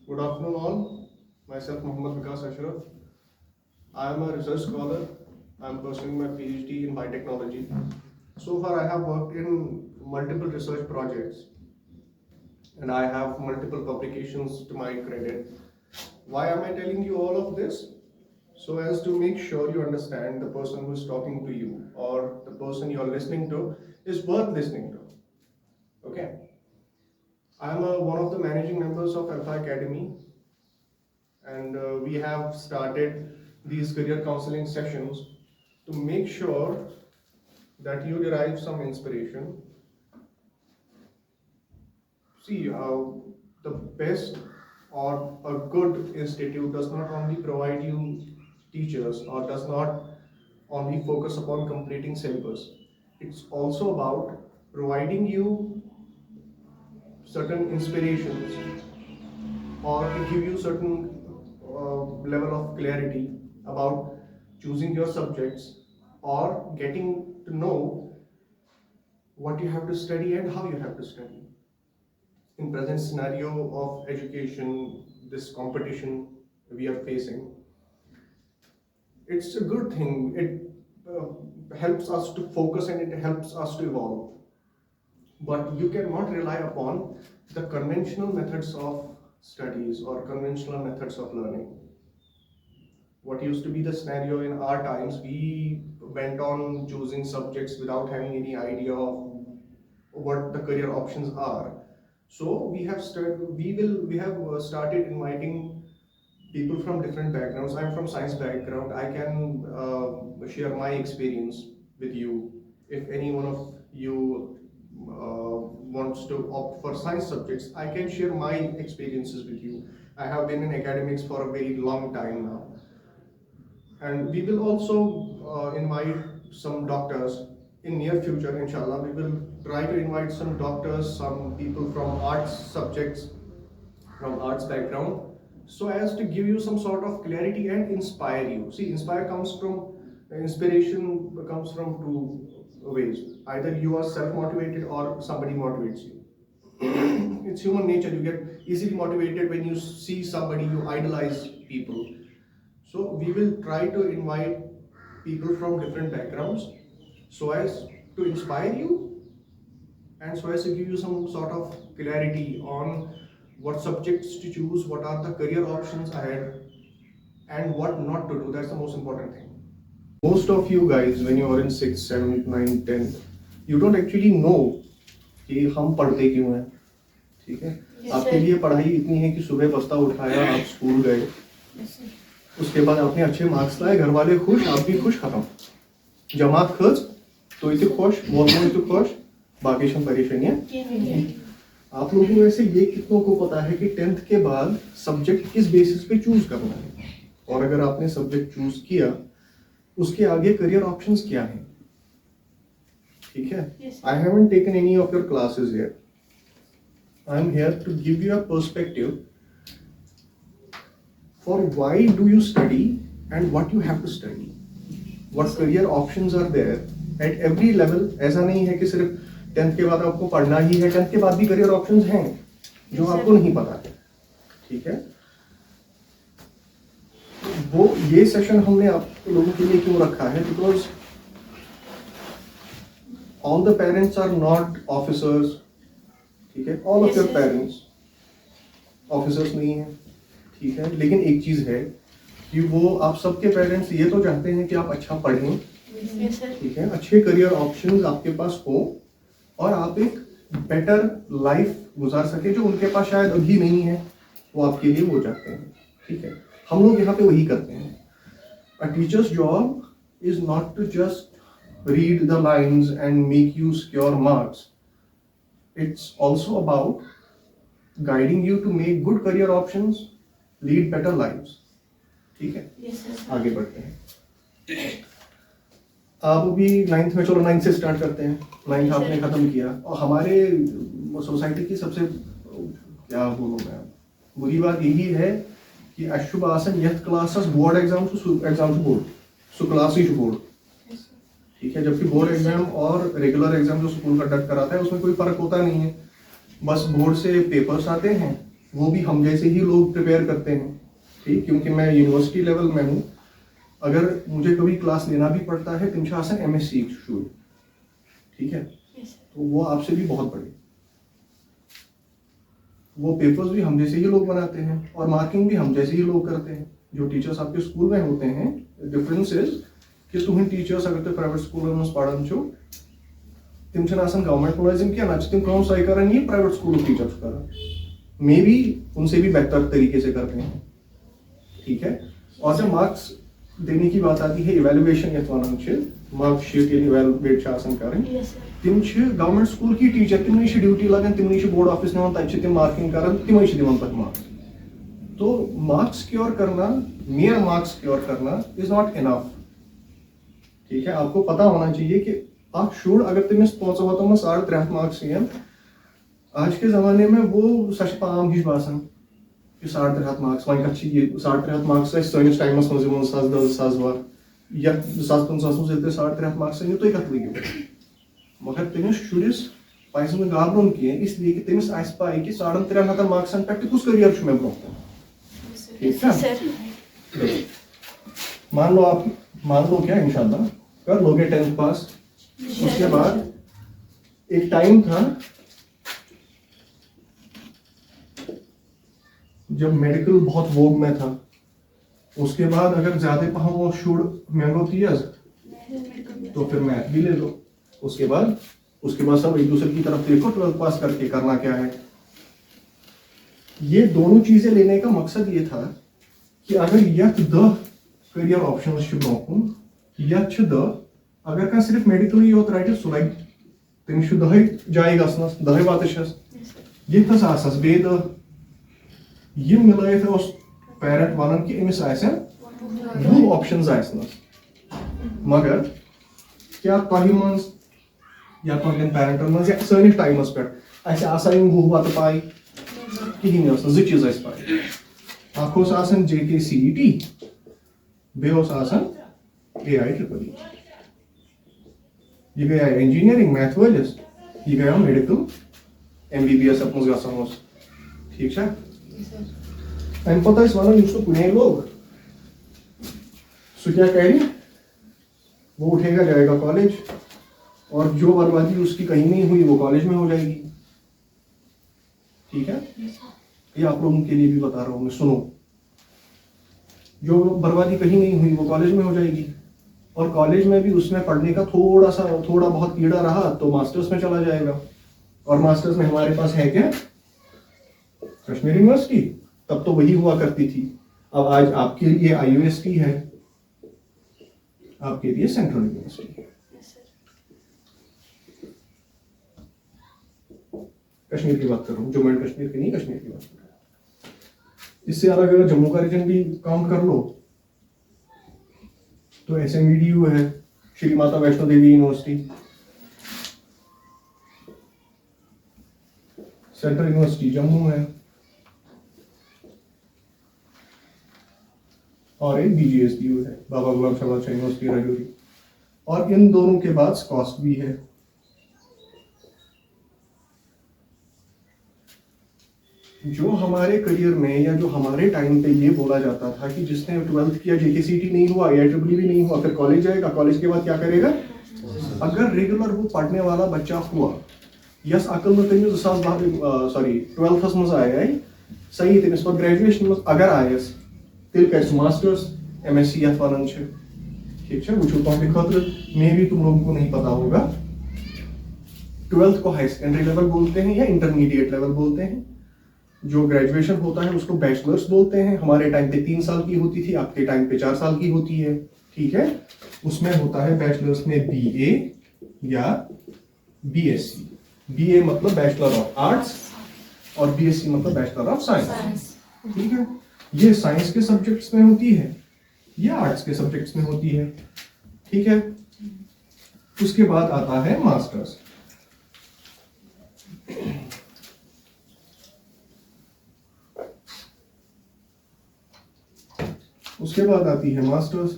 Good afternoon, all. Myself, Mohammad Vikas Ashraf. I am a research scholar. I am pursuing my PhD in biotechnology. So far, I have worked in multiple research projects and I have multiple publications to my credit. Why am I telling you all of this? So as to make sure you understand the person who is talking to you or the person you are listening to is worth listening to. Okay. I am one of the managing members of Alpha Academy, and we have started these career counseling sessions to make sure that you derive some inspiration. See, the best or a good institute does not only provide you teachers or does not only focus upon completing syllabus. It's also about providing you certain inspirations or to give you certain level of clarity about choosing your subjects or getting to know what you have to study and how you have to study. In present scenario of education, this competition we are facing, it's a good thing. It helps us to focus and it helps us to evolve. But you cannot rely upon the conventional methods of studies or conventional methods of learning. What used to be the scenario in our times, we went on choosing subjects without having any idea of what the career options are. So we have started inviting people from different backgrounds. I'm from science background. I can share my experience with you. If any one of you wants to opt for science subjects, I can share my experiences with you. I have been in academics for a very long time now. And we will also invite some doctors in near future, inshallah. We will try to invite some doctors, some people from arts subjects, from arts background, so as to give you some sort of clarity and inspire you. See, inspiration comes from two ways. Either you are self-motivated or somebody motivates you. It's human nature. You get easily motivated when you see somebody, you idolize people. So we will try to invite people from different backgrounds so as to inspire you and so as to give you some sort of clarity on what subjects to choose, what are the career options ahead, and what not to do. That's the most important thing. Most of you guys, when you are in 6th, 7th, 9th, 10th, you don't actually know कि हम पढ़ते क्यों हैं. ठीक है, आपके लिए पढ़ाई इतनी है कि सुबह बस्ता उठाया, आप स्कूल गए, उसके बाद आपने अच्छे मार्क्स लाए, घर वाले खुश, आप भी खुश, खत्म. जमात खुश, तो इतने खुश, मोहम्मद इतने खुश, बाकी सब परेशानियां. आप लोगों में से ये कितनों को पता है कि 10th के बाद सब्जेक्ट किस बेसिस पे चूज करना है, और अगर आपने सब्जेक्ट चूज किया, उसके आगे करियर ऑप्शंस क्या हैं? ठीक है. I haven't taken any of your classes yet. I am here to give you a perspective for why do you study and what you have to study, what career options are there at every level. ऐसा नहीं है कि सिर्फ 10th के बाद आपको पढ़ना ही है. 10th के बाद भी career options हैं जो आपको नहीं पता है. ठीक है, वो ये सेशन हमने आप लोगों के लिए क्यों रखा है? Because all the parents are not officers. ठीक है, all of your parents officers नहीं है. ठीक है, लेकिन एक चीज है कि वो आप सबके पेरेंट्स ये तो चाहते हैं कि आप अच्छा पढ़ें. ठीक है, अच्छे करियर ऑप्शंस आपके पास हो और आप एक बेटर लाइफ गुजार सके जो उनके पास शायद अभी नहीं है, वो आपके लिए वो चाहते हैं. ठीक है, हम लोग यहाँ पे वही करते हैं. A teacher's job is not to just read the lines and make you secure marks. It's also about guiding you to make good career options, lead better lives. ठीक है, आगे बढ़ते हैं. आप भी 9th में, चलो 9th से स्टार्ट करते हैं. 9th आपने खत्म किया और हमारे सोसाइटी की सबसे क्या बोलूँ मैं, बुरी बात यही है कि अशुभ आसन यह classes board exam to board, so class ही बोर्ड. ठीक है, जबकि बोर्ड एग्जाम और रेगुलर एग्जाम जो स्कूल कंडक्ट कराता है उसमें कोई फर्क होता नहीं है. बस बोर्ड से पेपर्स आते हैं, वो भी हम जैसे ही लोग प्रिपेयर करते हैं, ठीक, क्योंकि मैं यूनिवर्सिटी लेवल में हूँ, अगर मुझे कभी क्लास लेना भी पड़ता है तिम आसान MSc शुरू, ठीक है, तो वो आपसे भी बहुत बड़े, वो पेपर्स भी हम जैसे ही लोग बनाते हैं और मार्किंग भी हम जैसे ही लोग करते हैं। जो टीचर्स आपके स्कूल में होते हैं, डिफरेंस इज कि तुम टीचर्स अगर तुम प्राइवेट स्कूल में पढ़ान छो, तिम गवर्नमेंट मुलाजिम क्या ना तिम कौन सही कर प्राइवेट स्कूल टीचर्स कर मे भी उनसे भी बेहतर तरीके से करते हैं, ठीक है। और जब मार्क्स देने की बात आती है, इवेल्युएशन यथ वन मार्कशीट इवेलुएट करें, तिम गवर्नमेंट स्कूल की टीचर तिमन ड्यूटी लगान, तिमन बोर्ड ऑफिस निवान, तब तिम मार्किंग करान, तिम दिवान पे मार्क्स। तो मार्क्स क्योर करना, मेयर मार्क्स क्योर करना इज नॉट इनफ, ठीक है। आपको पता होना चाहिए कि आप शुड अगर तमिस 350 मार्क्स यन, आज के ज़माने में वो सच आम हिश बासान कि 350 मार्क्स, वन कत 350 मार्क्स सैनिस टाइमस मज 2010-2012 या 2015 में 350 मार्क्स तुम कत लगे, मगर तमिस शुडिस पज घाबरुन कह, इसलिए कि तमिस पाई कि 350 मार्क्सन पे कुछ करियर मे ब्रो, ठीक है। मान लो क्या इंशाल्लाह कर लोगे 10th पास, उसके बाद एक टाइम था जब मेडिकल बहुत वोग में था, उसके बाद अगर ज्यादा पढ़ो वो शुड मैंगो थियस तो फिर मैथ भी ले लो, उसके बाद सब एक दूसरे की तरफ देखो 12th पास करके करना क्या है। ये दोनों चीजें लेने का मकसद ये था कि अगर यथ द करियर ऑप्शन ब्रोकन यथ द अगर कह सिर्फ मेडिकल योत रट सह लग तमिस 10 जाए गसनस 10 वात ये बे द मिलत पेरेंट वन कि अमिस 2 ऑप्शंस आसनस, मगर क्या तह मज या तुहन पेरेंटन मज या सैनिस टाइमस पे 2 वत पाई कहें 2 चीज पाई, JKCET बे AIEEE, यह गया इंजीनियरिंग मैथ वलिस, यह गया मेडिकल MBBS अपना गसान, ठीक है। अम पे वन कुने लोग सह क्या कर, वो उठेगा जाएगा कॉलेज, और जो बर्बादी उसकी कहीं नहीं हुई वो कॉलेज में हो जाएगी, ठीक है। ये आप लोगों के लिए भी बता रहा हूँ मैं, सुनो, जो बर्बादी कहीं नहीं हुई वो कॉलेज में हो जाएगी, और कॉलेज में भी उसमें पढ़ने का थोड़ा बहुत कीड़ा रहा तो मास्टर्स में चला जाएगा, और मास्टर्स में हमारे पास है क्या, कश्मीर यूनिवर्सिटी, तब तो वही हुआ करती थी, अब आज आपके लिए IUST है, आपके लिए सेंट्रल यूनिवर्सिटी है। कश्मीर की बात कर रहा हूँ, जम्मू एंड कश्मीर की नहीं, कश्मीर की बात कर रहा हूँ। इससे अलग अगर जम्मू का रीजन भी काउंट कर लो तो SMVDU है, Shri Mata Vaishno Devi university, central university Jammu है, और एक BGSDU है, बाबा गुलाम शाह बादशाह यूनिवर्सिटी राजौरी, और इन दोनों के बाद स्कॉस्ट भी है। जो हमारे करियर में या जो हमारे टाइम पे ये बोला जाता था कि जिसने 12th किया JKCET नहीं हुआ, IIEEE भी नहीं हुआ, फिर कॉलेज जाएगा, कॉलेज के बाद क्या करेगा, अगर रेगुलर वो पढ़ने वाला बच्चा हुआ, यस अकल में तमिस 12th मज आए सही, तमिस पे ग्रेजुएशन मज अगर आयस तेल कर मास्टर्स MSc यथ वन, ठीक है। वो तुम खुद में भी तुम लोगों को नहीं पता होगा, 12th को हाई सेकेंडरी लेवल बोलते हैं या इंटरमीडिएट लेवल बोलते हैं, जो ग्रेजुएशन होता है उसको बैचलर्स बोलते हैं। हमारे टाइम पे 3 साल की होती थी, आपके टाइम पे 4 साल की होती है, ठीक है। उसमें होता है बैचलर्स में BA या BSc, BA मतलब बैचलर ऑफ आर्ट्स और BSc मतलब बैचलर ऑफ साइंस, ठीक है। ये साइंस के सब्जेक्ट्स में होती है, ये आर्ट्स के सब्जेक्ट्स में होती है, ठीक है। उसके बाद आता है मास्टर्स, उसके बाद आती है मास्टर्स,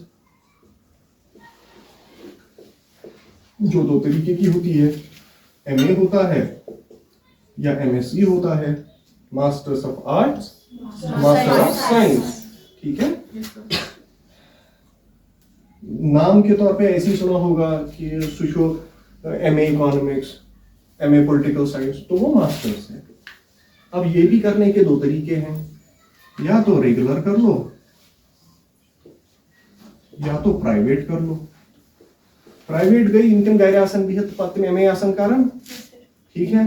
जो 2 तरीके की होती है, MA होता है या MSc होता है, masters of arts, master of science. ठीक है, नाम के तौर पे ऐसे ही सुना होगा कि सुशो MA economics, MA political science, तो वो मास्टर्स है। अब ये भी करने के दो तरीके हैं, या तो रेगुलर कर लो या तो प्राइवेट कर लो। प्राइवेट गई इनकम गैर आसन भी पत्र में MA आसन कारण। ठीक है,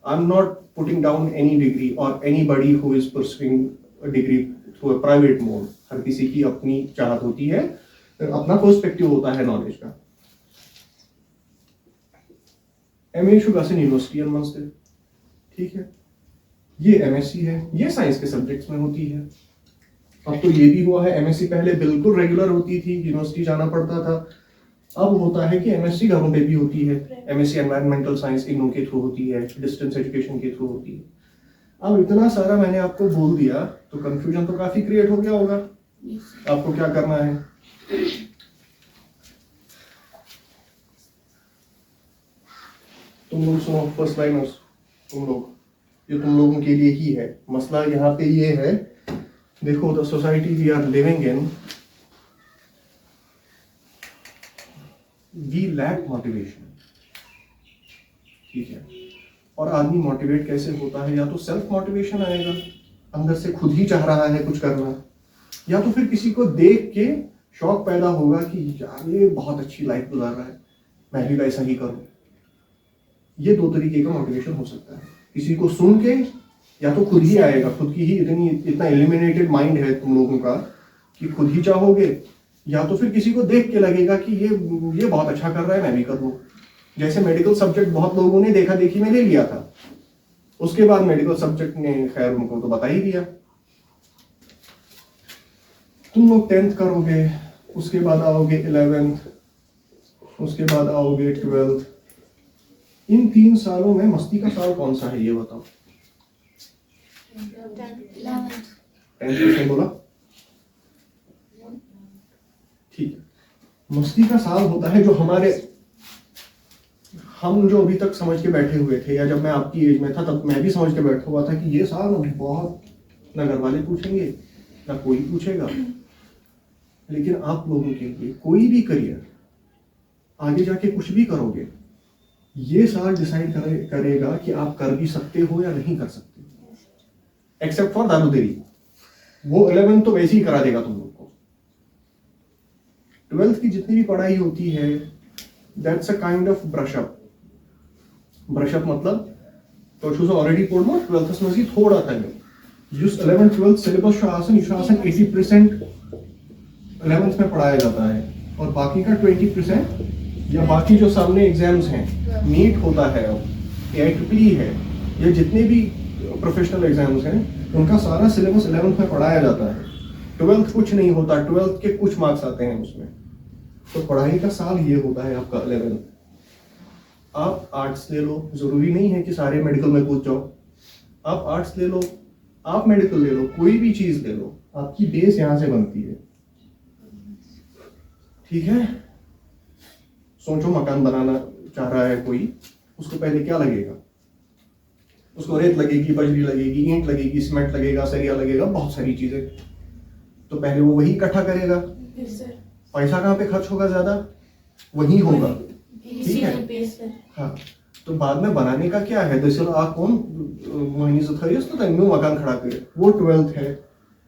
I am not putting down any degree और anybody who is pursuing a degree through a private mode. हर किसी की अपनी चाहत होती है, अपना पर्सपेक्टिव होता है नॉलेज का। MA शुगासन यूनिवर्सिटी मनस्ते। ठीक है, ये MSc है, ये साइंस के सब्जेक्ट्स में होती है। अब तो ये भी हुआ है, MSc पहले बिल्कुल रेगुलर होती थी, यूनिवर्सिटी जाना पड़ता था। अब होता है कि MSc घरों पे भी होती है। MSc एनवायरमेंटल साइंस इग्नू के थ्रू होती है, डिस्टेंस एजुकेशन के थ्रू होती है। अब इतना सारा मैंने आपको बोल दिया तो कंफ्यूजन तो काफी क्रिएट हो गया होगा। आपको क्या करना है, तुम लोग सुनो, फर्स्ट लाइनर्स, तुम लोग, ये तुम लोगों के लिए ही है। मसला यहाँ पे ये है, देखो, the society we are living in, we lack motivation. ठीक है, और आदमी मोटिवेट कैसे होता है, या तो सेल्फ मोटिवेशन आएगा, अंदर से खुद ही चाह रहा है कुछ करना, या तो फिर किसी को देख के शौक पैदा होगा कि यार ये बहुत अच्छी लाइफ गुजार रहा है, मैं भी वैसा ही करूं। ये दो तरीके का मोटिवेशन हो सकता है, किसी को सुन के, या तो खुद ही आएगा, खुद की ही इतना एलिमिनेटेड माइंड है तुम लोगों का कि खुद ही चाहोगे, या तो फिर किसी को देख के लगेगा कि ये बहुत अच्छा कर रहा है, मैं भी कर लूं। जैसे मेडिकल सब्जेक्ट बहुत लोगों ने देखा देखी में ले लिया था, उसके बाद मेडिकल सब्जेक्ट ने खैर उनको तो बता ही दिया। तुम लोग 10th करोगे, उसके बाद आओगे 11th, उसके बाद आओगे 12th। इन 3 सालों में मस्ती का साल कौन सा है ये बताओ? 10th बोला? ठीक है, मस्ती का साल होता है जो हम जो अभी तक समझ के बैठे हुए थे, या जब मैं आपकी एज में था तब मैं भी समझ के बैठा हुआ था कि ये साल बहुत, ना घर वाले पूछेंगे ना कोई पूछेगा। लेकिन आप लोगों के लिए कोई भी करियर, आगे जाके कुछ भी करोगे, ये साल डिसाइड करेगा कि आप कर भी सकते हो या नहीं कर सकते। एक्सेप्ट फॉर दारूदेरी, वो 11th तो वैसे ही करा देगा तुम लोग को। 12th की जितनी भी पढ़ाई होती है, that's a kind of brush-up. Brush-up मतलब तो शुरू ऑलरेडी पढ़ो 12th में थोड़ा था यूज 11th 12th सिलेबस शासन 80% 11th में पढ़ाया जाता है, और बाकी का 20% या बाकी जो सामने एग्जाम्स हैं, नीट होता है, AIEEE है, या जितने भी प्रोफेशनल एग्जाम्स हैं, उनका सारा सिलेबस 11th में पढ़ाया जाता है। 12th कुछ नहीं होता, 12th के कुछ मार्क्स आते हैं उसमें। तो पढ़ाई का साल ये होता है आपका 11th। आप आर्ट्स ले लो, जरूरी नहीं है कि सारे मेडिकल में कूद जाओ। आप आर्ट्स ले लो, आप मेडिकल ले लो, कोई भी चीज ले लो, आपकी बेस यहां से बनती है। ठीक है, सोचो मकान बनाना चाह रहा है कोई, उसको पहले क्या लगेगा? उसको रेत लगेगी, बजरी लगेगी, ईंट लगेगी, सीमेंट लगेगा, सरिया लगेगा, बहुत सारी चीजें। तो पहले वो वही इकट्ठा करेगा। पैसा कहाँ पे खर्च होगा ज्यादा? वही होगा। ठीक है, हाँ। तो बाद में बनाने का क्या है? दरअसल आप कौन महीने से तो मकान खड़ा करे, वो 12th है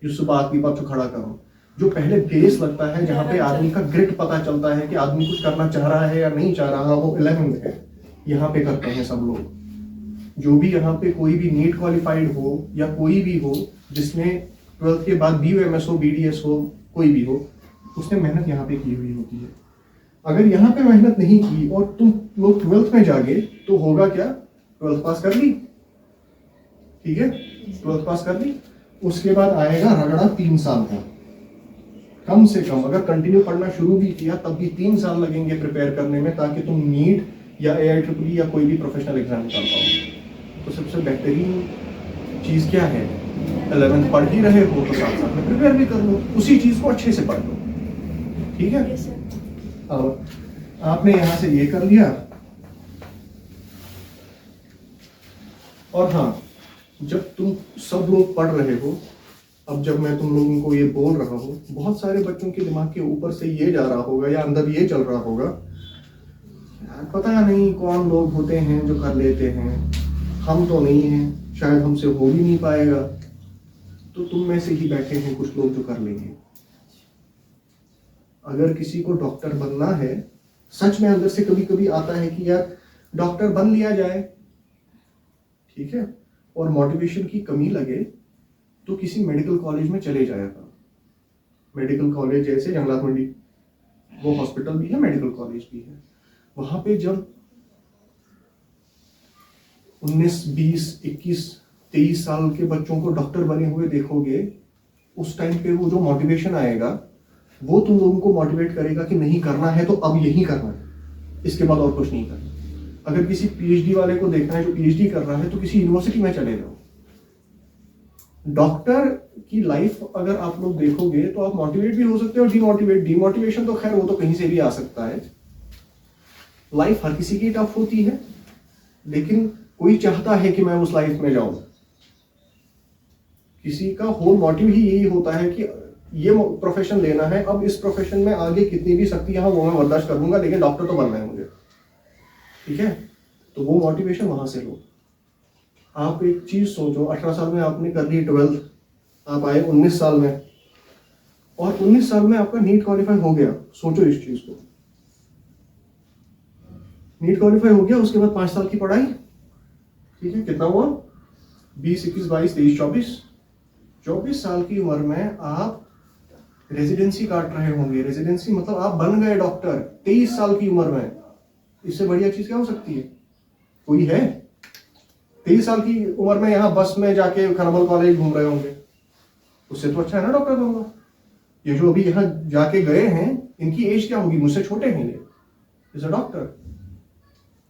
जो सुबह आदमी पर खड़ा करो। जो पहले बेस लगता है, जहाँ पे आदमी का ग्रिट पता चलता है कि आदमी कुछ करना चाह रहा है या नहीं चाह रहा, वो 11th है। यहाँ पे करते हैं सब लोग। जो भी यहाँ पे कोई भी नीट क्वालिफाइड हो या कोई भी हो जिसने 12th के बाद BUMS हो, BDS हो, कोई भी हो, उसने मेहनत यहाँ पे की हुई होती है। अगर यहाँ पे मेहनत नहीं की और तुम लोग 12th में जागे तो होगा क्या? 12th पास कर ली, ठीक है, 12th पास कर ली, उसके बाद आएगा रगड़ा 3 साल का, कम से कम। अगर कंटिन्यू पढ़ना शुरू भी किया तब भी 3 साल लगेंगे प्रिपेयर करने में, ताकि तुम नीट या AIEEE या कोई भी प्रोफेशनल एग्जाम निकाल पाओ। तो सबसे बेहतरीन चीज क्या है? 11th पढ़ ही रहे हो तो साथ में प्रिपेयर भी कर लो, उसी चीज को अच्छे से पढ़ लो। ठीक है, अब आपने यहां से ये कर लिया। और हाँ, जब तुम सब लोग पढ़ रहे हो, अब जब मैं तुम लोगों को ये बोल रहा हूँ, बहुत सारे बच्चों के दिमाग के ऊपर से ये जा रहा होगा या अंदर ये चल रहा होगा, यार पता नहीं कौन लोग होते हैं जो कर लेते हैं, हम तो नहीं हैं, शायद हमसे हो भी नहीं पाएगा। तो तुम में से ही बैठे हैं कुछ लोग जो कर लेंगे। अगर किसी को डॉक्टर बनना है, सच में अंदर से कभी कभी आता है कि यार डॉक्टर बन लिया जाए, ठीक है, और मोटिवेशन की कमी लगे तो किसी मेडिकल कॉलेज में चले जाएगा। मेडिकल कॉलेज जैसे जंगलात मंडी, वो हॉस्पिटल भी है, मेडिकल कॉलेज भी है। वहां पे जब 19, 20, 21, 23 साल के बच्चों को डॉक्टर बने हुए देखोगे, उस टाइम पे वो जो मोटिवेशन आएगा वो तुम लोगों को मोटिवेट करेगा कि नहीं करना है तो अब यही करना है, इसके बाद और कुछ नहीं करना। अगर किसी पीएचडी वाले को देखना है जो पीएचडी कर रहा है तो किसी यूनिवर्सिटी में चले जाओ। डॉक्टर की लाइफ अगर आप लोग देखोगे तो आप मोटिवेट भी हो सकते हो और डिमोटिवेशन तो खैर वो तो कहीं से भी आ सकता है। लाइफ हर किसी की टफ होती है, लेकिन कोई चाहता है कि मैं उस लाइफ में जाऊं। किसी का होल मोटिव ही यही होता है कि ये प्रोफेशन लेना है, अब इस प्रोफेशन में आगे कितनी भी शक्ति यहाँ वो मैं बर्दाश्त कर लूंगा, लेकिन डॉक्टर तो बनना है मुझे, ठीक है। तो वो मोटिवेशन वहां से लो। आप एक चीज सोचो, 18 साल में आपने कर ली 12th, आप आए 19 साल में, और 19 साल में आपका नीट क्वालिफाई हो गया। सोचो इस चीज को, नीट क्वालिफाई हो गया, उसके बाद 5 साल की पढ़ाई, ठीक है, कितना हुआ, 20, 21, 22, 23, 24 साल की उम्र में आप रेजिडेंसी काट रहे होंगे। रेजिडेंसी मतलब आप बन गए डॉक्टर 23 साल की उम्र में। इससे बढ़िया चीज क्या हो सकती है? कोई है? 23 साल की उम्र में यहाँ बस में जाके खनबल कॉलेज घूम रहे होंगे, उससे तो अच्छा है ना डॉक्टर बनना। ये जो अभी यहाँ जाके गए हैं, इनकी एज क्या होगी? मुझसे छोटे हैं ये, इज अ डॉक्टर।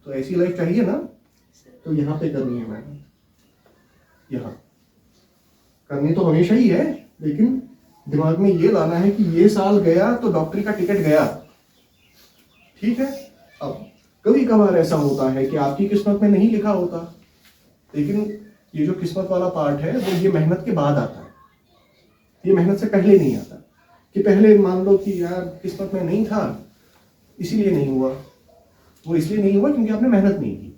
तो ऐसी लाइफ चाहिए ना, तो यहाँ पे करनी है मैंने, यहाँ करनी तो हमेशा ही है, लेकिन दिमाग में ये लाना है कि ये साल गया तो डॉक्टरी का टिकट गया, ठीक है। अब कभी कभार ऐसा होता है कि आपकी किस्मत में नहीं लिखा होता, लेकिन ये जो किस्मत वाला पार्ट है वो ये मेहनत के बाद आता है, ये मेहनत से पहले नहीं आता। कि पहले मान लो कि यार किस्मत में नहीं था इसीलिए नहीं हुआ, वो इसलिए नहीं हुआ क्योंकि आपने मेहनत नहीं की,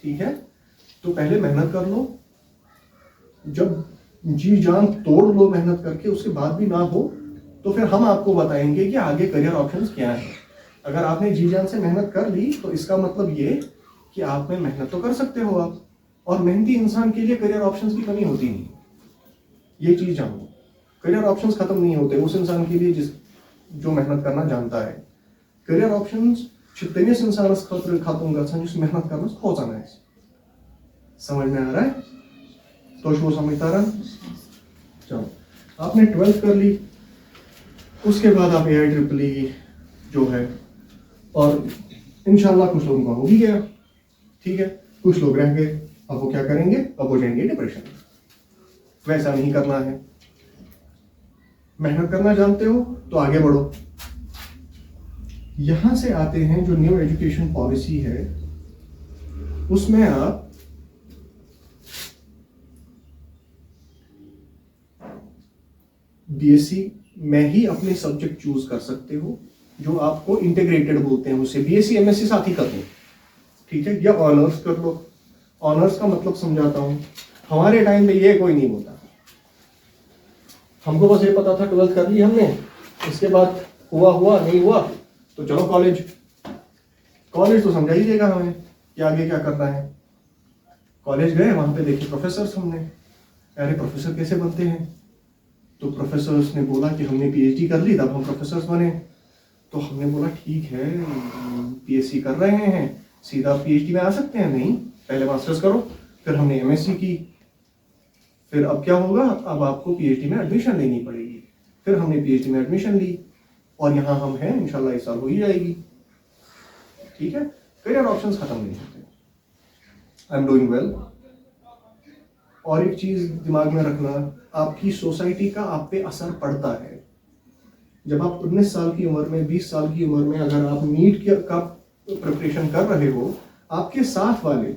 ठीक है। तो पहले मेहनत कर लो, जब जी जान तोड़ लो मेहनत करके, उसके बाद भी ना हो तो फिर हम आपको बताएंगे कि आगे करियर ऑप्शंस क्या है। अगर आपने जी जान से मेहनत कर ली तो इसका मतलब ये कि आप में मेहनत तो कर सकते हो आप, और मेहनती इंसान के लिए करियर ऑप्शंस की कमी होती नहीं, ये चीज जानो। करियर ऑप्शंस खत्म नहीं होते उस इंसान के लिए जो मेहनत करना जानता है। करियर ऑप्शंस तमिस इंसानस खत्म गछन युस मेहनत करनस खोजन आसे। समझ में आ रहा है? तो वो समझ तरन। चलो, आपने 12th कर ली, उसके बाद आप AIEEE जो है, और इंशाल्लाह कुछ लोगों का हो भी गया, ठीक है, कुछ लोग रह गए। अब वो क्या करेंगे? अब वो जाएंगे डिप्रेशन। वैसा नहीं करना है। मेहनत करना जानते हो तो आगे बढ़ो। यहां से आते हैं जो न्यू एजुकेशन पॉलिसी है, उसमें आप BSc में ही अपने सब्जेक्ट चूज कर सकते हो, जो आपको इंटीग्रेटेड बोलते हैं, उसे BSc MSc साथ ही कर लो, ठीक है, या ऑनर्स कर लो। ऑनर्स का मतलब समझाता हूं, हमारे टाइम पे ये कोई नहीं होता। हमको बस ये पता था 12th कर ली हमने, इसके बाद हुआ नहीं हुआ तो चलो कॉलेज तो समझा ही देगा हमें कि आगे क्या करना है। कॉलेज गए, वहां पे देखे प्रोफेसर, हमने अरे प्रोफेसर कैसे बनते हैं, तो प्रोफेसर्स ने बोला कि हमने PhD कर ली तब हम प्रोफेसर बने। तो हमने बोला ठीक है, PhD कर रहे हैं, सीधा PhD में आ सकते हैं? नहीं, पहले मास्टर्स करो। फिर हमने MSc की, फिर अब क्या होगा, अब आपको PhD में एडमिशन लेनी पड़ेगी। फिर हमने PhD में एडमिशन ली, और यहाँ हम हैं, इंशाल्लाह इस साल हो ही जाएगी, ठीक है। करियर ऑप्शंस खत्म नहीं होते। I am doing well. और एक चीज दिमाग में रखना, आपकी सोसाइटी का आप पे असर पड़ता है। जब आप 19 साल की उम्र में, 20 साल की उम्र में अगर आप नीट का प्रिपरेशन कर रहे हो, आपके साथ वाले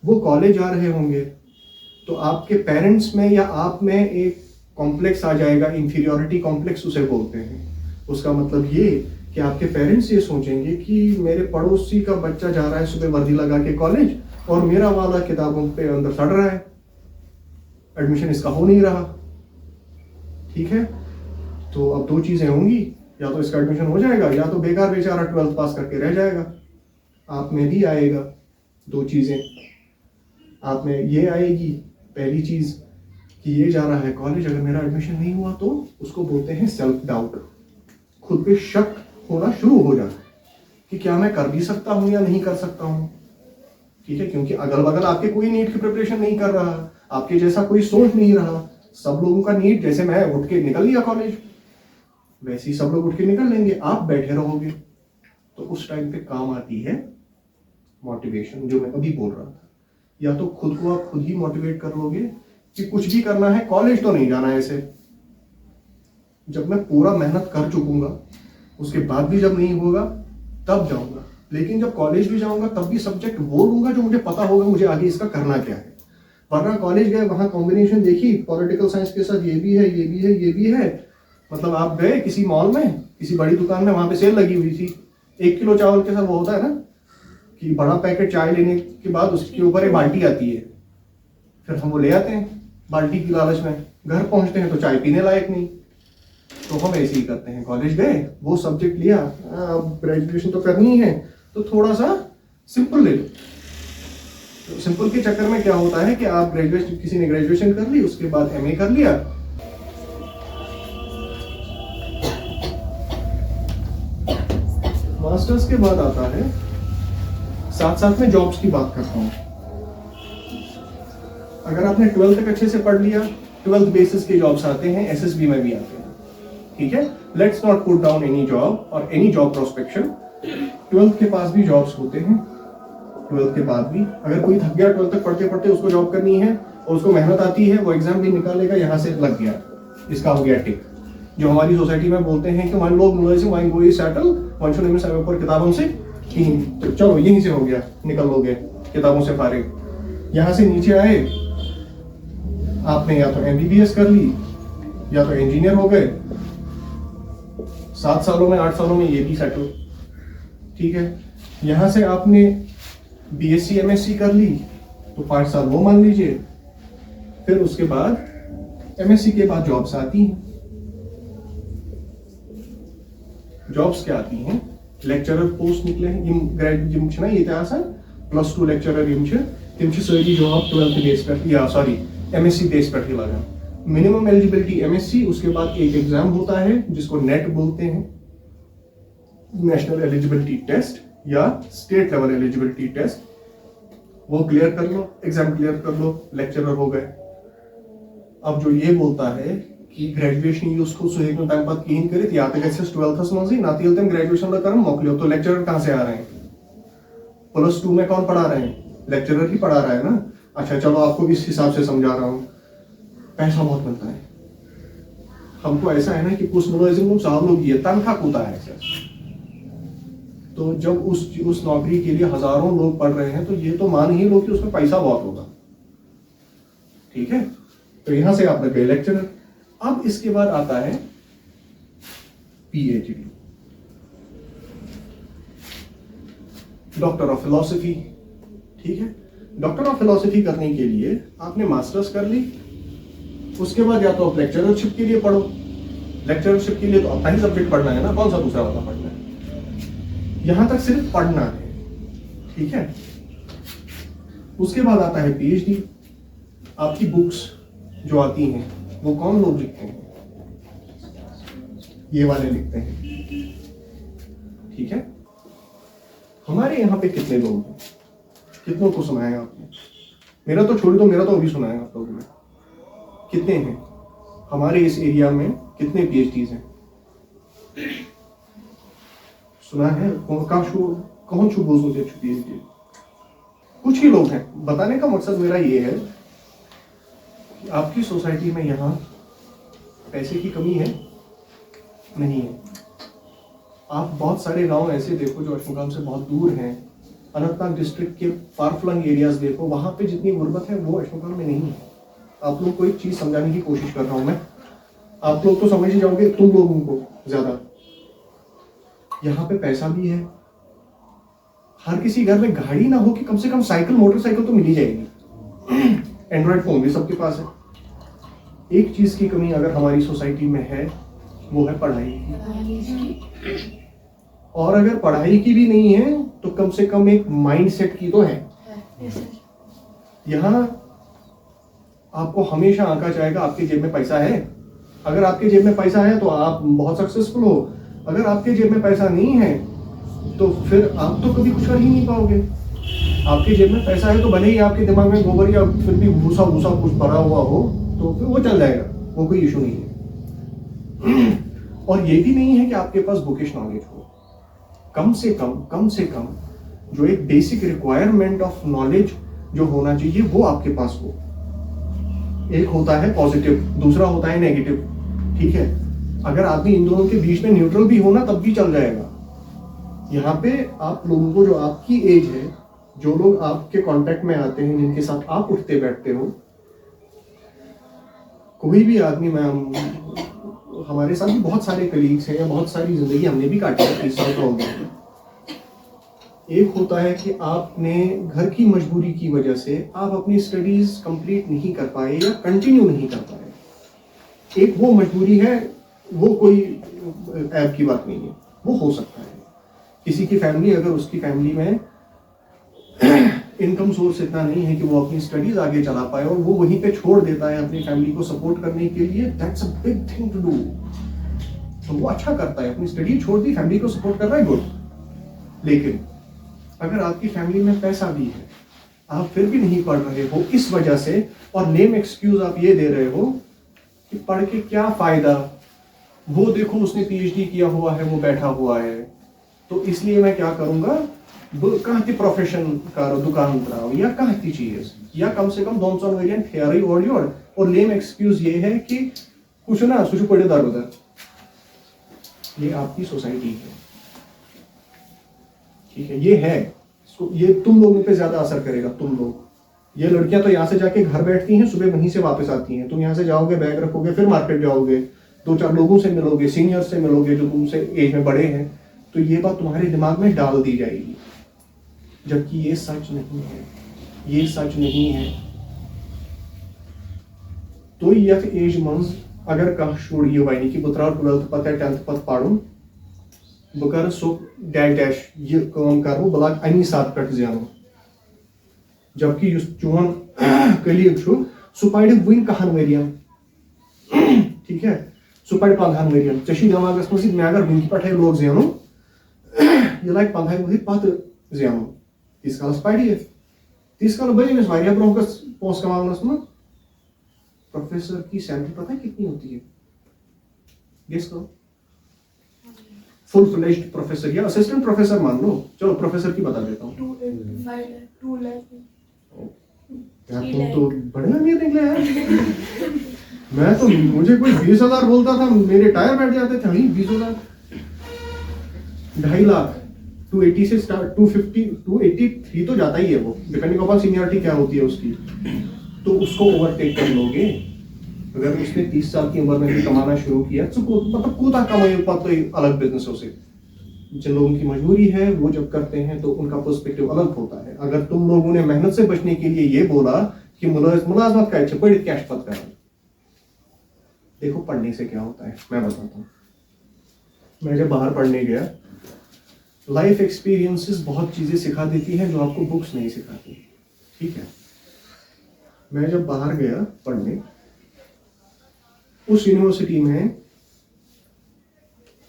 वो कॉलेज आ रहे होंगे, तो आपके पेरेंट्स में या आप में एक कॉम्प्लेक्स आ जाएगा, इंफीरियोरिटी कॉम्प्लेक्स उसे बोलते हैं। उसका मतलब ये कि आपके पेरेंट्स ये सोचेंगे कि मेरे पड़ोसी का बच्चा जा रहा है सुबह वर्दी लगा के कॉलेज, और मेरा वाला किताबों पे अंदर सड़ रहा है, एडमिशन इसका हो नहीं रहा। ठीक है, तो अब दो चीजें होंगी, या तो इसका एडमिशन हो जाएगा, या तो बेकार बेचारा 12th पास करके रह जाएगा। आप में भी आएगा दो चीजें, आप में ये आएगी पहली चीज कि ये जा रहा है कॉलेज, अगर मेरा एडमिशन नहीं हुआ तो उसको बोलते हैं सेल्फ डाउट, खुद पे शक होना शुरू हो जाता है कि क्या मैं कर भी सकता हूं या नहीं कर सकता हूं। ठीक है, क्योंकि अगल बगल आपके कोई नीट की प्रिपरेशन नहीं कर रहा, आपके जैसा कोई सोच नहीं रहा। सब लोगों का नीट, जैसे मैं उठ के निकल लिया कॉलेज, वैसे ही सब लोग उठ के निकल लेंगे, आप बैठे रहोगे। तो उस टाइम पे काम आती है मोटिवेशन, जो मैं अभी बोल रहा था। या तो खुद को आप खुद ही मोटिवेट कर लोगे कि कुछ भी करना है, कॉलेज तो नहीं जाना है ऐसे, जब मैं पूरा मेहनत कर चुकूंगा उसके बाद भी जब नहीं होगा तब जाऊंगा। लेकिन जब कॉलेज भी जाऊंगा तब भी सब्जेक्ट वो लूंगा जो मुझे पता होगा मुझे आगे इसका करना क्या है। वरना कॉलेज गए, वहां कॉम्बिनेशन देखी पॉलिटिकल साइंस के साथ, ये भी है, ये भी है, ये भी है। मतलब आप गए किसी मॉल में, किसी बड़ी दुकान में, वहां पे सेल लगी हुई थी, 1 किलो चावल के साथ वो होता है ना कि बड़ा पैकेट चाय लेने के बाद उसके ऊपर एक बाल्टी आती है, फिर हम वो ले आते हैं बाल्टी की लालच में, घर पहुंचते हैं तो चाय पीने लायक नहीं। तो हम ऐसे ही करते हैं, कॉलेज गए, वो सब्जेक्ट लिया, अब ग्रेजुएशन तो करनी है तो थोड़ा सा सिंपल ले लो। तो सिंपल के चक्कर में क्या होता है कि आप ग्रेजुएशन, किसी ने ग्रेजुएशन कर ली, उसके बाद एमए कर लिया, मास्टर्स के बाद आता है, साथ साथ में जॉब्स की बात करता हूं। अगर आपने 12th तक अच्छे से पढ़ लिया, 12th बेसिस के जॉब्स आते हैं, एसएसबी में भी आते हैं। ठीक है, let's not put down any job और एनी जॉब प्रोस्पेक्शन। 12th के पास भी जॉब्स होते हैं। 12th के बाद भी अगर कोई थक गया 12th तक पढ़ते पढ़ते, उसको जॉब करनी है और उसको मेहनत आती है, वो एग्जाम भी निकालेगा, यहाँ से लग गया, इसका हो गया टिक। जो हमारी सोसाइटी में बोलते हैं कि वन लोग मुलाजिम वाइन गोई सेटल, वन शुड एम समय ऊपर किताबों से, तो चलो यहीं से हो गया, निकल लोगे किताबों से फारिग। यहाँ से नीचे आए, आपने या तो एमबीबीएस कर ली या तो इंजीनियर हो गए, 7 सालों में 8 सालों में ये भी सेटल। ठीक है, यहां से आपने बीएससी एमएससी कर ली तो 5 साल वो मान लीजिए, फिर उसके बाद एमएससी के बाद जॉब्स आती हैं। जॉब्स क्या आती हैं, लेक्चरर पोस्ट निकले हैं, +2 लेक्चरर सारी जॉब 12th बेस पर, या सॉरी एमएससी बेस पर ही लगा। मिनिमम एलिजिबिलिटी एमएससी, उसके बाद एक एग्जाम होता है जिसको नेट बोलते हैं, नेशनल एलिजिबिलिटी टेस्ट या स्टेट लेवल एलिजिबिलिटी टेस्ट, वो क्लियर कर लो, एग्जाम क्लियर कर लो, लेक्चरर हो गए। अब जो ये बोलता है कि ग्रेजुएशन उसको सुहेग में टाइम बाद कहीं करे, या तक ऐसे 12th मंजी ना तेल तम ग्रेजुएशन ला करम मोकलियो, तो लेक्चरर कहां से आ रहे हैं? +2 में कौन पढ़ा रहे हैं? लेक्चरर ही पढ़ा रहा है ना। अच्छा चलो आपको इस हिसाब से समझा रहा हूं, पैसा बहुत मिलता है हमको। ऐसा है ना कि कुछ मुलाजिम 4 लोग ये तनख्वाह कूदा है सर, तो जब उस नौकरी के लिए हजारों लोग पढ़ रहे हैं तो ये तो मान ही लो कि उसमें पैसा बहुत होगा। ठीक है, तो यहां से आप लग गए लेक्चरर। अब इसके बाद आता है पीएचडी, डॉक्टर ऑफ फिलॉसफी। ठीक है, डॉक्टर ऑफ फिलॉसफी करने के लिए आपने मास्टर्स कर ली, उसके बाद या तो आप लेक्चरशिप के लिए पढ़ो। लेक्चरशिप के लिए तो अपना ही सब्जेक्ट पढ़ना है ना, कौन सा दूसरा वाला पढ़ना है, यहां तक सिर्फ पढ़ना है। ठीक है, उसके बाद आता है पीएचडी। आपकी बुक्स जो आती हैं वो कौन लोग लिखते हैं? ये वाले लिखते हैं। ठीक है, हमारे यहाँ पे कितने लोग हैं, कितनों को सुना है आपने? मेरा तो छोड़ दो, मेरा तो अभी सुना है आप लोगों ने। कितने हैं हमारे इस एरिया में, कितने पीएचडीज हैं? सुना है? कौन छू बोल सोचे पीएचडी? कुछ ही लोग हैं। बताने का मकसद मेरा ये है कि आपकी सोसाइटी में यहाँ पैसे की कमी है नहीं है। आप बहुत सारे गांव ऐसे देखो जो अशोकगाम से बहुत दूर हैं, अनंतनाग डिस्ट्रिक्ट के फार फ्लंग एरियाज देखो, वहाँ पे जितनी गुर्बत है वो अशोका में नहीं है। आप लोग को एक चीज़ समझाने की कोशिश कर रहा हूँ मैं, आप लोग तो समझ ही जाओगे तुम लोगों को ज़्यादा। यहाँ पे पैसा भी है, हर किसी घर में गाड़ी ना हो कि कम से कम साइकिल मोटरसाइकिल तो मिल ही जाएगी, एंड्रॉयड फोन भी सबके पास है। एक चीज़ की कमी अगर हमारी सोसाइटी में है वो है पढ़ाई की, और अगर पढ़ाई की भी नहीं है तो कम से कम एक माइंडसेट की तो है। यहाँ आपको हमेशा आंका जाएगा आपके जेब में पैसा है, अगर आपके जेब में पैसा है तो आप बहुत सक्सेसफुल हो, अगर आपके जेब में पैसा नहीं है तो फिर आप तो कभी कुछ कर ही नहीं पाओगे। आपके जेब में पैसा है तो भले ही आपके दिमाग में गोबर या फिर भी भूसा भूसा कुछ भरा हुआ हो तो फिर वो चल जाएगा, वो कोई इशू नहीं है। और ये भी नहीं है कि आपके पास बुकिश नॉलेज हो, कम से कम जो एक बेसिक रिक्वायरमेंट ऑफ नॉलेज जो होना चाहिए वो आपके पास हो। एक होता है पॉजिटिव, दूसरा होता है नेगेटिव, ठीक है। अगर आदमी इन दोनों के बीच में न्यूट्रल भी हो ना तब भी चल जाएगा। यहाँ पे आप लोगों को, जो आपकी एज है, जो लोग आपके कांटेक्ट में आते हैं, जिनके साथ आप उठते बैठते हो, कोई भी आदमी, मैं हमारे साथ भी बहुत सारे कलीग्स हैं या बहुत सारी जिंदगी हमने भी काटी है, 30 साल का हो गया। एक होता है कि आपने घर की मजबूरी की वजह से आप अपनी स्टडीज कंप्लीट नहीं कर पाए या कंटिन्यू नहीं कर पाए। एक वो मजबूरी है, वो कोई ऐप की बात नहीं है, वो हो सकता है। किसी की फैमिली, अगर उसकी फैमिली में इनकम सोर्स इतना नहीं है कि वो अपनी स्टडीज आगे चला पाए और वो वहीं पे छोड़ देता है अपनी फैमिली को सपोर्ट करने के लिए, that's a big thing to do. तो वो अच्छा करता है, अपनी स्टडी छोड़ दी, फैमिली को सपोर्ट कर रहा है, गुड। लेकिन अगर आपकी फैमिली में पैसा भी है, आप फिर भी नहीं पढ़ रहे हो इस वजह से, और लेम एक्सक्यूज आप ये दे रहे हो कि पढ़ के क्या फायदा, वो देखो उसने पीएचडी किया हुआ है, वो बैठा हुआ है, तो इसलिए मैं क्या करूंगा, कहती प्रोफेशन करो, दुकान कराओ या कहती चीज, या कम से कम 200 वेरिएंट हेयर ओढ़। और लेम एक्सक्यूज ये है कि कुछ ना सुच पड़े दार उधर। ये आपकी सोसाइटी है, ठीक है, ये है, ये तुम लोगों पे ज्यादा असर करेगा। तुम लोग, ये लड़कियां तो यहाँ से जाके घर बैठती हैं, सुबह वहीं से वापस आती हैं। तुम यहाँ से जाओगे, बैग रखोगे, फिर मार्केट जाओगे, 2-4 लोगों से मिलोगे, सीनियर से मिलोगे जो तुमसे एज में बड़े हैं, तो ये बात तुम्हारे दिमाग में डाल दी जाएगी, जबकि ये सच नहीं है, ये सच नहीं है। तो यथ एज मंज अगर कह शुड़ ये वाइनी कि बुतरा 12th पत है 10th पत पाड़ूं, बह कर सो डैश डैश ये काम करो बला अमी सात पे जानो, जबकि चोन कलीग सह पढ़ वन 10 वरियन, ठीक है, सह पढ़ 15 वरियन। ऐसी दिमागस मज मे अगर वन पे लोग जानो, ये लगे 15 वहर पत जानो, तीस कालस पढ़ ये, तीस काल बने ब्रोह पोस कमानस में। प्रोफेसर की सैलरी पता है कितनी होती है, गेस करो। फुल फ्लेज्ड प्रोफेसर या असिस्टेंट प्रोफेसर मान लो, चलो प्रोफेसर की बता देता हूँ। 2 लाख यार तुम तो बड़े अमीर निकले यार। मैं तो, मुझे कोई 20,000 बोलता था, मेरे टायर बैठ जाते थे। 20,000, 2.5 लाख, 280 से स्टार्ट, 250, 283 तो जाता ही है वो, डिपेंडिंग अपॉन सीनियरिटी क्या होती है उसकी। तो उसको ओवरटेक कर लोगे अगर उसने 30 साल की उम्र में भी कमाना शुरू किया, तो मतलब कोता कमाई तो अलग बिजनेस हो से। जिन लोगों की मजबूरी है वो जब करते हैं तो उनका पर्सपेक्टिव अलग होता है। अगर तुम लोगों ने मेहनत से बचने के लिए ये बोला कि मुलाजमत का अच्छा पढ़ कैश पत कर, देखो पढ़ने से क्या होता है मैं बताता हूँ। मैं जब बाहर पढ़ने गया, लाइफ एक्सपीरियंसेस बहुत चीजें सिखा देती हैं जो आपको बुक्स नहीं सिखाती, ठीक है। मैं जब बाहर गया पढ़ने, उस यूनिवर्सिटी में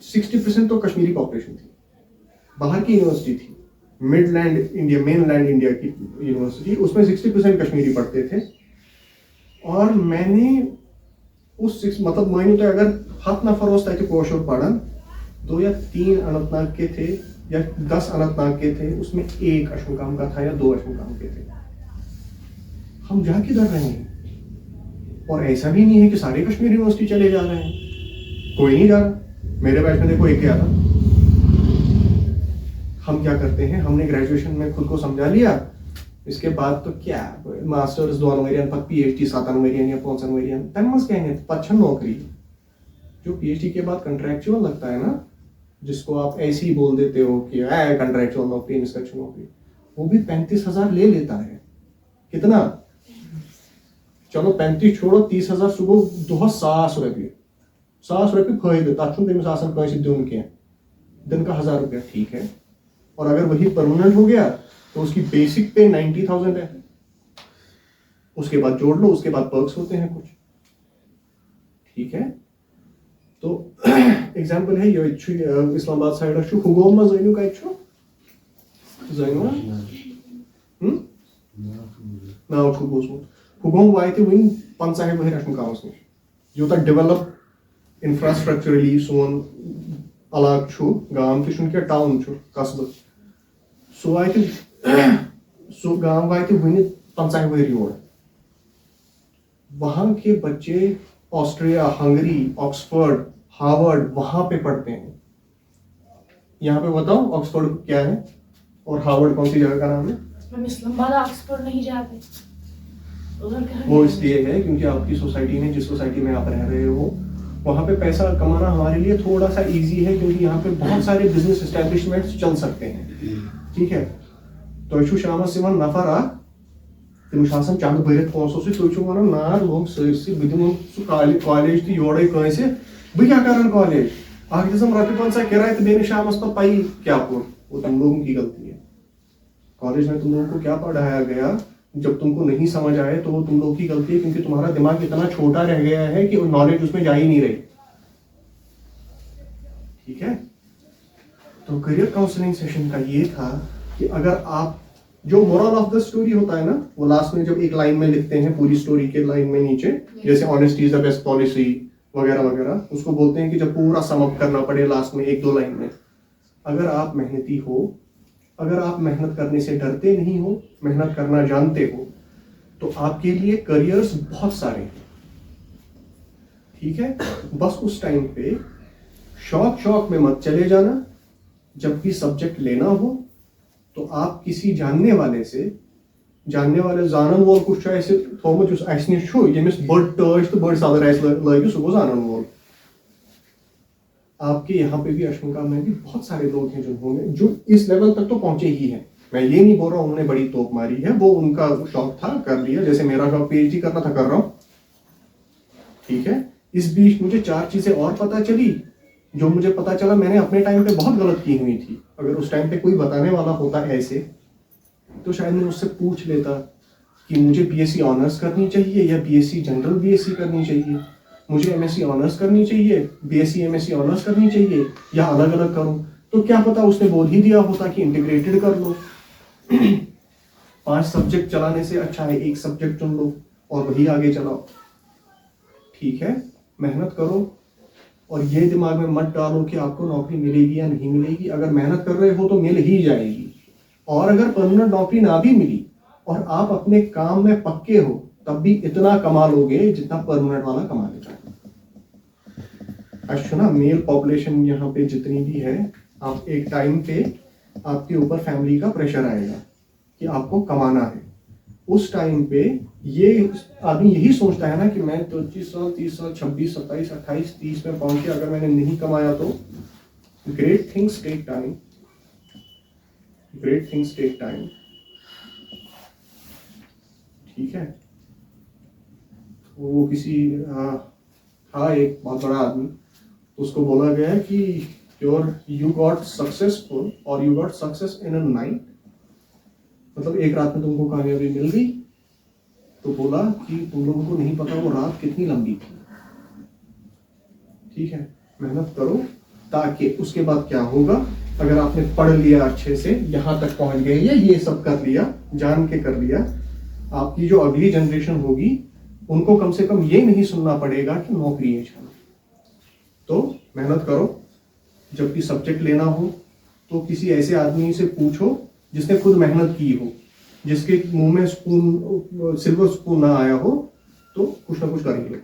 60% तो कश्मीरी पॉपुलेशन थी, बाहर की यूनिवर्सिटी थी, मिडलैंड इंडिया, मेनलैंड इंडिया की यूनिवर्सिटी, उसमें 60% कश्मीरी पढ़ते थे। और मैंने उस मतलब मायने तो अगर 7 नफर उस तक कोशर पढ़न, 2 या 3 अनंतनाग के थे या 10 अनंतनाग के थे, उसमें 1 अशोकाम का था या 2 अशोकाम के थे। हम जा किधर रहे हैं? और ऐसा भी नहीं है कि सारे कश्मीर यूनिवर्सिटी चले जा रहे हैं, कोई नहीं जा रहा। मेरे बैच में देखो एक गया था, हम क्या करते हैं, हमने ग्रेजुएशन में खुद को समझा लिया, इसके बाद तो क्या मास्टर्स 2 वर्षन पत PhD 7 वर्षन या 5 वर्षन तम मज क्या पत नौकरी। जो PhD के बाद कंट्रैक्चुअल लगता है ना, जिसको आप ऐसे ही बोल देते हो कि कंट्रैक्चुअल नौकरी, इंस्पेक्शन नौकरी, वो भी 35,000 ले लेता है। कितना, चलो 35 छोड़ो, 30,000 सुबह 100 रुपये 100 रुपये फायदे तक तमिस कहीं दिन क्या दिन का 1,000 रुपया, ठीक है। और अगर वही परमानेंट हो गया तो उसकी बेसिक पे 90,000 है, उसके बाद जोड़ लो, उसके बाद पर्क्स होते हैं कुछ, ठीक है। तो एग्जांपल है ये इस्लामाबाद साइड हुगोम में जैनु कत जैनु नाव बोसमुत हुगोम वात वन 50 वहर अशमुकामस नश यूत डेवलप इंफ्रास्ट्रक्चरली सोन इलाक गांव क्या टाउन कस्बह सो गांव वात वन 50 वहर योर। वहां के बच्चे ऑस्ट्रिया, हंगरी, ऑक्सफोर्ड, हार्वर्ड वहां पे पढ़ते हैं। यहाँ पे बताओ ऑक्सफोर्ड क्या है और हार्वर्ड कौन सी जगह का नाम है? हम इस्लामाबाद ऑक्सफोर्ड नहीं जाते उधर। वो इसलिए है क्योंकि आपकी सोसाइटी में, जिस सोसाइटी में आप रह रहे हो, वहाँ पे पैसा कमाना हमारे लिए थोड़ा सा इजी है, क्योंकि यहाँ पे बहुत सारे बिजनेस एस्टेब्लिशमेंट्स चल सकते हैं, ठीक है। तो शाम से नफर आ तमिस चंद भरत पोसों वन ना लोग सरसी बह दिम कॉलेज तो योड़े कंस बह क्या कर कॉलेज अख दिसम रपि 50 किराए तो बे शाम पे पाई क्या पोर। वो तुम लोगों की गलती है। कॉलेज में तुम लोगों को क्या पढ़ाया गया, जब तुमको नहीं समझ आए तो वो तुम लोगों की गलती है, क्योंकि तुम्हारा दिमाग इतना छोटा रह गया है कि नॉलेज उसमें जा ही नहीं रही, ठीक है। तो करियर काउंसलिंग सेशन का ये था कि अगर आप, जो मोरल ऑफ द स्टोरी होता है ना, वो लास्ट में जब एक लाइन में लिखते हैं, पूरी स्टोरी के लाइन में नीचे, जैसे honesty is the best policy वगैरह वगैरह, उसको बोलते हैं कि जब पूरा सम अप करना पड़े लास्ट में 1-2 लाइन में। अगर आप मेहनती हो, अगर आप मेहनत करने से डरते नहीं हो, मेहनत करना जानते हो, तो आपके लिए करियर्स बहुत सारे हैं, ठीक है। बस उस टाइम पे शौक में मत चले जाना। जब भी सब्जेक्ट लेना हो तो आप किसी जानने वाले जानन वोल कुछ थोमुत अस नश यमिस बड़ टच तो बड़ सदर लगे सह गो जानन वोल। आपके यहाँ पे भी अश्मिका में भी बहुत सारे लोग हैं जिन्होंने, जो इस लेवल तक तो पहुंचे ही हैं। मैं ये नहीं बोल रहा हूँ उन्होंने बड़ी तोप मारी है, वो उनका शौक था, कर लिया। जैसे मेरा शौक PhD करना था, कर रहा हूँ, ठीक है। इस बीच मुझे 4 चीजें और पता चली, जो मुझे पता चला मैंने अपने टाइम पे बहुत गलत की हुई थी। अगर उस टाइम पे कोई बताने वाला होता ऐसे, तो शायद मैं उससे पूछ लेता कि मुझे BSc ऑनर्स करनी चाहिए या BSc जनरल BSc करनी चाहिए, मुझे MSc ऑनर्स करनी चाहिए, BSc MSc ऑनर्स करनी चाहिए, या अलग अलग करूं। तो क्या पता उसने बोल ही दिया होता कि इंटीग्रेटेड कर लो। 5 सब्जेक्ट चलाने से अच्छा है 1 सब्जेक्ट चुन लो और वही आगे चलाओ, ठीक है। मेहनत करो और ये दिमाग में मत डालो कि आपको नौकरी मिलेगी या नहीं मिलेगी। अगर मेहनत कर रहे हो तो मिल ही जाएगी। और अगर परमानेंट नौकरी ना भी मिली और आप अपने काम में पक्के हो, तब भी इतना कमा लोगे जितना परमानेंट वाला कमा लेता है। अच्छा ना, मेल पॉपुलेशन यहाँ पे जितनी भी है, आप एक टाइम पे आपके ऊपर फैमिली का प्रेशर आएगा कि आपको कमाना है। उस टाइम पे ये आदमी यही सोचता है ना कि मैं 25 साल, 30 साल, 26, 27, 28, 30 में पहुंच के अगर मैंने नहीं कमाया तो। Great things take time, great things take time, ठीक है। वो किसी था एक बहुत बड़ा आदमी, उसको बोला गया है कि यू गॉट सक्सेसफुल और you got success in a night, मतलब एक रात में तुमको कामयाबी मिल गई, तो बोला कि तुम लोगों को नहीं पता वो रात कितनी लंबी थी, ठीक है। मेहनत करो, ताकि उसके बाद क्या होगा, अगर आपने पढ़ लिया अच्छे से, यहाँ तक पहुंच गए या ये सब कर लिया, जान के कर लिया, आपकी जो अगली जनरेशन होगी उनको कम से कम ये नहीं सुनना पड़ेगा कि नौकरी है छाना। तो मेहनत करो। जब भी सब्जेक्ट लेना हो तो किसी ऐसे आदमी से पूछो जिसने खुद मेहनत की हो, जिसके मुंह में सिल्वर स्पून ना आया हो, तो कुछ ना कुछ कर ही लो।